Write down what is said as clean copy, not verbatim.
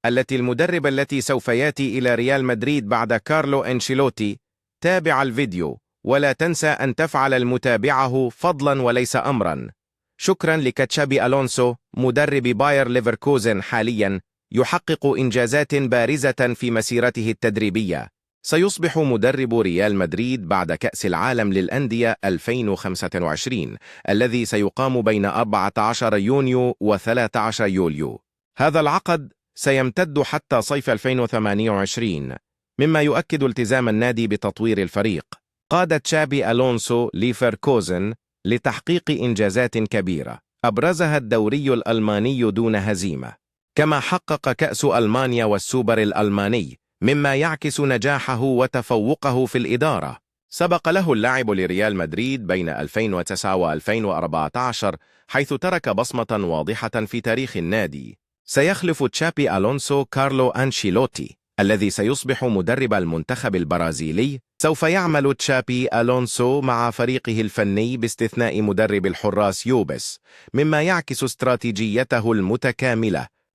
المدرب التي سوف يأتي إلى ريال مدريد بعد كارلو أنشيلوتي. تابع الفيديو ولا تنسى أن تفعل المتابعة فضلا وليس أمرا. شكرا لتشابي ألونسو مدرب باير ليفركوزن حاليا يحقق إنجازات بارزة في مسيرته التدريبية. سيصبح مدرب ريال مدريد بعد كأس العالم للأندية 2025 الذي سيقام بين 14 يونيو و13 يوليو. هذا العقد سيمتد حتى صيف 2028 مما يؤكد التزام النادي بتطوير الفريق. قاد تشابي ألونسو ليفركوزن لتحقيق إنجازات كبيرة أبرزها الدوري الألماني دون هزيمة، كما حقق كأس ألمانيا والسوبر الألماني مما يعكس نجاحه وتفوقه في الإدارة. سبق له اللعب لريال مدريد بين 2009 و2014 حيث ترك بصمة واضحة في تاريخ النادي. سيخلف تشابي ألونسو كارلو أنشيلوتي الذي سيصبح مدرب المنتخب البرازيلي. سوف يعمل تشابي ألونسو مع فريقه الفني باستثناء مدرب الحراس يوبس، مما يعكس استراتيجيته المتكاملة